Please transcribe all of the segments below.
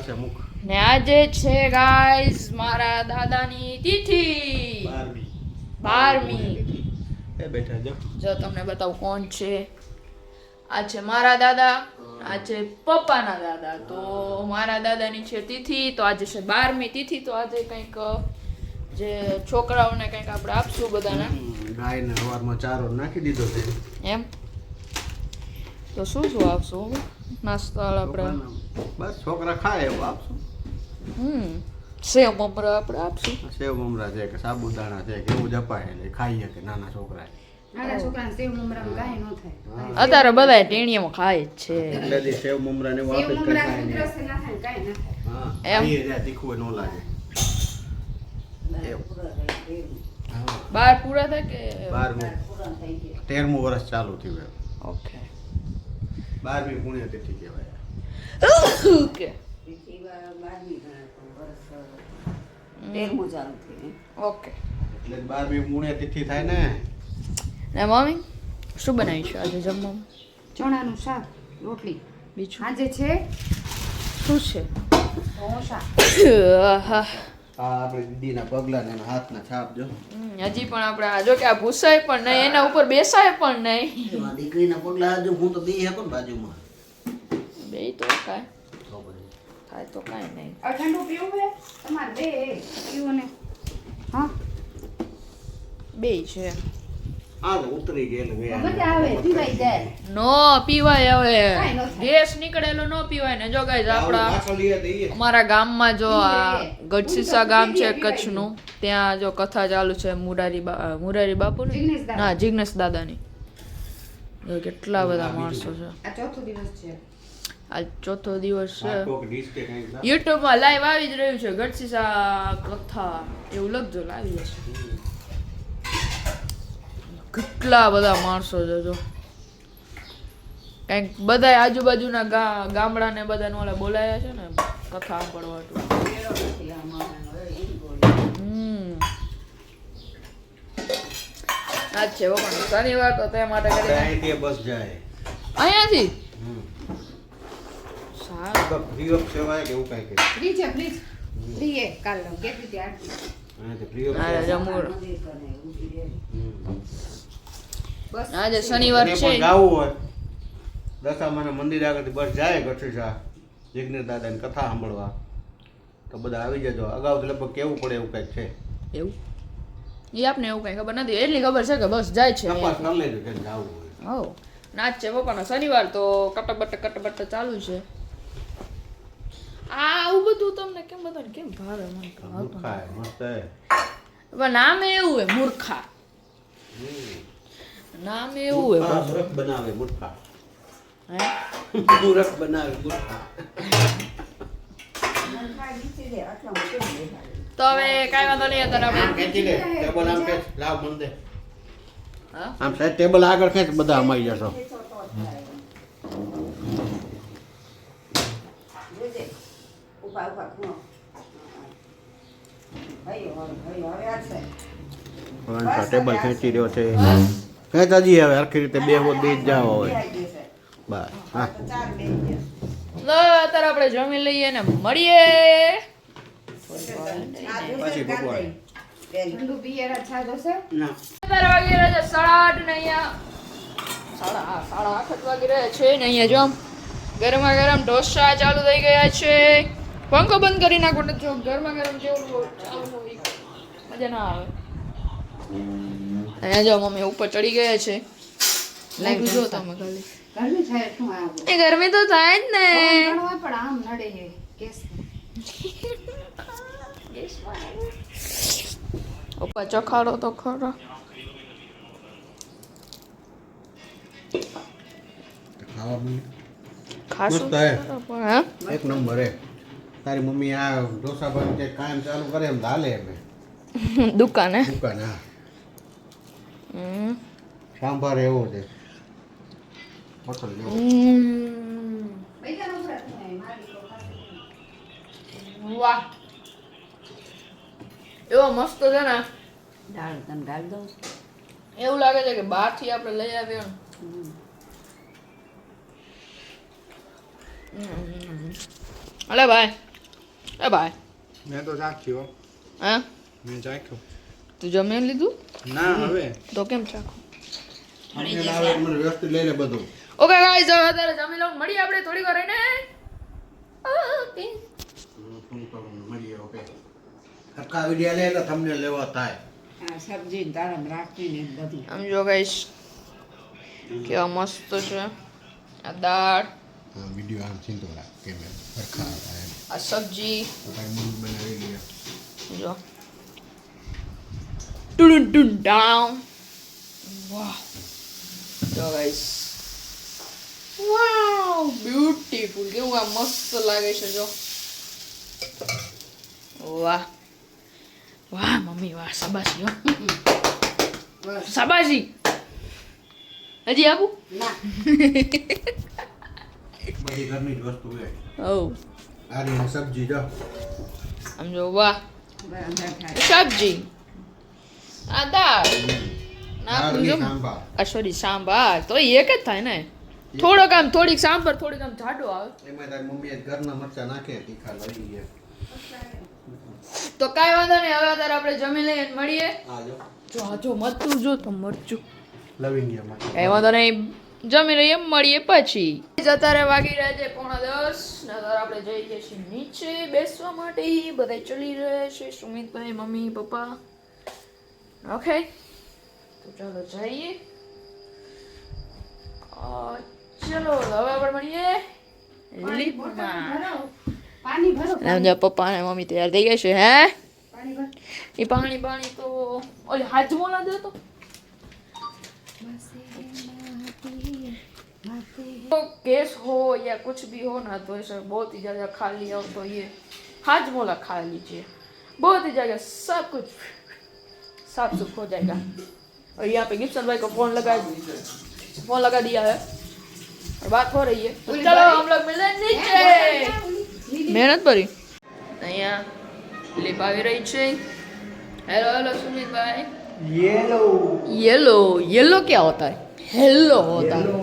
છે મુખ ને આજે છે ગાઈસ મારા દાદાની તિથિ 12મી એ બેઠા જો તમને બતાવું કોણ છે આ છે મારા દાદા આ છે પપ્પાના દાદા તો મારા દાદાની છે તિથિ તો આજે છે 12મી તિથિ તો આજે કંઈક જે છોકરાઓને કંઈક આપણે આપશું બધાને ગાયને સવારમાં ચારો નાખી દીધો છે એમ તો શું શું આપશું નાસ્તા આપણે બસ છોકરા ખાય એવું આપશું સેવ મમરા આપણે આપશું સેવ મમરા છે કે સાબુદાણા છે કે એવું જ અપાય એટલે ખાઈએ કે નાના છોકરા સેવ મમરા ગાય નો થાય અત્યારે બધા ટેણીયામાં ખાય જ છે એટલે દી સેવ મમરા ને સેવ વાપસ મમરા ખાય ઉધરસ ના થાય કાઈ ના થાય હા એમ? એ રે તીખું ન લાગે બાર પૂરા થાય કે 13મું વર્ષ ચાલુ થયું એમ ઓકે 12મી પુણ્યતિથિ કહેવાય ઓકે ઓકે એટલે 12મી પુણ્યતિથિ થાય ને ને મમ્મી શું બનાવ્યું છે આજે જમવામાં ચણાનું શાક રોટલી બીજું આજે છે શું છે ઢોસા આહા. આ આપણે દીદીના પગલા ને એના હાથના છાપ જો હજી પણ આપણે આ જો કે આ ભૂસાય પણ નહીં એના ઉપર બેસાય પણ નહીં એમાં દીકરીના પગલા જો હું તો બે હતો ને બાજુમાં બે તો કાંઈ થાય તો કાંઈ નહીં આ ઠંડુ પીવું હે તમારે બે પીવું ને હા બે છે આ તો ઉતરી ગયેલું મજા આવે પીવાઈ જાય નો પીવાય હવે કાંઈ ન થાય. ગેસ નીકળેલો નો પીવાય ને જો ગાઈઝ આપણા પાછળ લઈએ દઈએ અમારા ગામમાં જો આ ઈ રે. ગઢસીસા ગામ છે પીવાય કચ્છનું ત્યાં જો કથા ચાલુ છે મુરારી બાપુની જિગ્નેશ દાદા. ના જિગ્નેશ દાદાની જો કેટલા બધા માણસો છે આ ચોથો દિવસ છે આ ચોથો દિવસ છે આ કોક ડીશ કે કંઈક ના. યુટ્યુબમાં લાઈવ આવી જ રહ્યું છે ગઢસીસા કથા એવું લખજો લાવી જશે કેટલા બધા માણસો છે જો કંઈક બધા આજુબાજુના ગામડાને બધાને ઓલા બોલાયા છે ને કથા સાંભળવા આજ છે પણ શનિવાર તો તે માટે આપણે કરી અહીંથી બસ જાય અહીંયાથી હમ સારું તો ફ્રી ઓફ સેવા કે એવું કાંઈ કે ફ્રી છે ફ્રી ફ્રી એ કાલ કેટલી હતી આરતી અહીંથી ફ્રી ઓફ અરે સેવા જમુર બસ આજે શનિવાર અને છે પણ ગાવું હોય દશામાના મંદિર આગળથી બસ જાય ગઢસીસા જિગ્નેશ દાદાની કથા સાંભળવા તો બધા આવી જજો અગાઉથી લગભગ કેવું પડે એવું કંઈક છે એવું એ આપને એવું કઈ ખબર નથી એટલી ખબર છે કે બસ જાય છે તપાસ કરી લેજો કે જાવું હોય હો નાચ છે પપ્પાનો શનિવાર તો કટબટ ચાલુ છે આ આવું બધું તમને કેમ બધાને કેમ ભાવે મને તો આવતું મૂર્ખા હે, મસ્ત હે. નથી. પણ નામે એવું હે મૂર્ખા નામે એવું હે મૂર્ખા મૂર્ખ બનાવે મૂર્ખા હે મૂર્ખ બનાવે મૂર્ખા તો હવે કાંઈ વાંધો નહીં અત્યારે આમ આપણે ખેંચી લે ટેબલ આમ ખેંચ લાવ મંદે હા આમ સાહેબ ટેબલ આગળ ખેંચ બધા અમાઈ જશો ટેબલ ખેંચી રહ્યો છે ખેંચ હજી હવે આખી રીતે બે જ જાવ હવે બસ હા તો અત્યારે આપણે જમી લઈએ ને મળીએ પછી ભગવાન ઠંડુ પિયરા છાશ હશે ના અત્યારે વાગી રહ્યા છે 8:30 ને અહીંયા 8:30 વાગી રહ્યા છે ને અહીંયા જો ગરમા ગરમ ઢોસા ચાલુ થઈ ગયા છે પંખો બંધ કરી નાખો ને જો ગરમા ગરમ જેવું ચાલુ હોય મજા ના આવે અહીંયા જો મમ્મી ઉપર ચડી ગયા છે લાઈક જો તમે ખાલી ગરમી થાય શું આવું એ ગરમી તો થાય જ ને હોય પણ આમ નડે છે કેસ ઉપર ચખાડો તો ખરો ખાવા ખાશું મસ્ત હે. ખરો પણ હા એક નંબર હે તારી મમ્મી આ ઢોસા બન કે કાયમ ચાલુ કરે એમ તો હાલે એમ દુકાન હે દુકાન હા હમ. સાંભાર એવો છે હોટલ જેવો પૈસા નો ફરક નહીં મારી તો ખાતી. વાહ એવો મસ્ત છે ને દાળ તને ગાળ દઉં એવું લાગે છે કે બહારથી આપણે લઈ આવ્યો ને અલે ભાઈ એ ભાઈ મેં તો ચાખ્યો હા મેં ચાખ્યો તું જમી લીધું ના હવે તો કેમ ચાખો મને આવે મને વ્યવસ્થિત લઈ લે બધું ઓકે ગાઈઝ હવે અત્યારે જમી લઉં મળીએ આપણે થોડી વાર રહીને ઓકે મળીએ ઓકે આખા વિડિયા લે એટલે તમને લેવા થાય આ સબ્જી દારમ રાખીને બધું આમ જો ગાઈઝ કેવા મસ્ત છે આ દાળ વિડિયો આમ ચિંતો રાખ કેમેરા સરખા આવે આ સબ્જી ભાઈ મૂળ બનાવી લે જો ટુડુન ટુન ડાઉન વાહ જો ગાઈસ વાવ બ્યુટીફુલ કેવું આ મસ્ત લાગે છે જો વાહ વાહ મમ્મી વાહ શાબાશી હો શાબાશી હજી આપું ના બધી ઘરની જ વસ્તુ છે ઓ આ રહી સબ્જી જો આમ જો વાહ બરાબર થાય સબ્જી આ દાળ નાખું જો સાંભાર આ સોરી સાંભાર તો ઈ એક જ થાય ને થોડોક આમ થોડીક સાંભાર થોડીક આમ જાડો આવે એમાં તારી મમ્મીએ ઘરના મરચાં નાખે તીખા લઈ ગયા તો કાંઈ વાંધો નહીં હવે અત્યારે આપણે જમી લઈએ અને મળીએ આ જો જો આ જો મરચું જો તો મરચું લવિંગિયામાં કઈ વાંધો નહીં જમી લઈએ મળીએ પછી અત્યારે વાગી રહ્યા છે 9:30 ને અત્યારે આપણે જઈએ છીએ નીચે બેસવા માટે બધા ચલી રહ્યા છે સુમિતભાઈ મમ્મી પપ્પા ઓકે તો ચાલો જઈએ ચલો હવે આપણે મળીએ લીપમાં પાણી ભરો પપ્પા અને મમ્મી તૈયાર થઈ ગયા છે હે પાણી ભર એ પાણી તો ઓલી હાજમોલા દે તો तो केस हो या कुछ भी हो ना तो ऐसा बहुत ही ज़्यादा खा लिया हो तो ये हाजमोला खा लीजिए बहुत ही ज़्यादा सब कुछ साफ सुफ हो जाएगा और यहाँ पे गिप्सन भाई को फोन लगा दिया है और बात हो रही है तो चलो हम लोग मिले नीचे मेहनत भरी અહીંયા લીપ આવી રહી છે હેલો હેલો સુમિત ભાઈ येलो क्या होता है हेलो होता है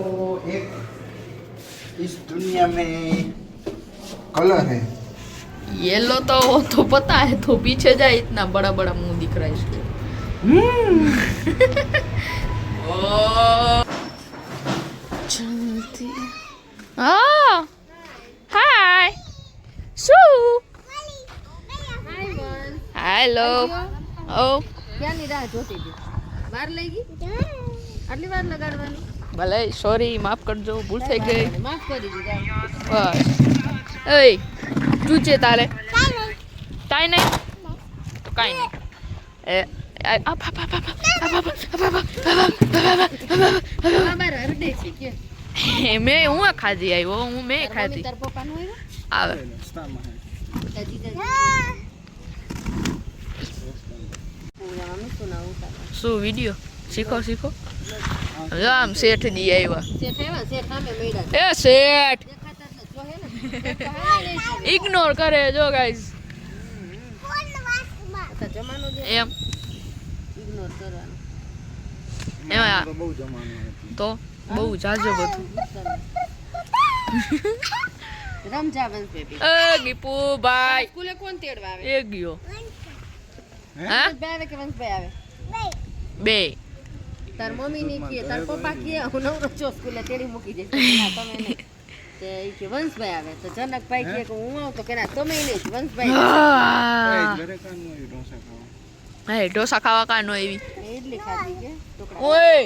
एक इस दुनिया में कलर है येलो तो पता है तो पीछे जाए इतना बड़ा बड़ा मुंह दिख रहा है इसके चलती हाँ हाय शू हेलो ओ ક્યાંની રાહ જોતી હતી વાર લઈ ગઈ આટલી વાર લગાડવાની ભલે સોરી માફ કરજો ભૂલ થઈ ગઈ માફ કરી દીધા બસ એય શું છે તારે કાંઈ નહીં તો કાંઈ નહીં બાર હરડે છે કે મેં હું ખાધી આવ્યો મેં ખાધી તાર પપ્પાનું આવે આવ્યું શું વિડીયો શીખો આમ શેઠ દી આવ્યા એ શેઠ ઇગ્નોર કરે જો ગાઈસ એમ ઇગ્નોર કરવાનું એમાં બહુ જમાનો તો બહુ જાજો બધું રમજા વંશ બેબી એ ગીપુ ભાઈ સ્કૂલે કોણ તેડવા આવે એ ગયો હા ભાઈ આવે કે વંશભાઈ આવે બે તાર મમ્મી ની કે તાર પપ્પા કે હું નવરો છો સ્કૂલે તેડી મૂકી દેશે ના તમે નહીં તે ઈ કે વંશભાઈ આવે તો જનકભાઈ કે હું આવું તો કે ના તમે નહીં વંશભાઈ ઘરે કાનું ઢોસા ખાવા હે ઢોસા ખાવા કા નો એવી ઇડલી ખાધી કે ટુકડા ઓય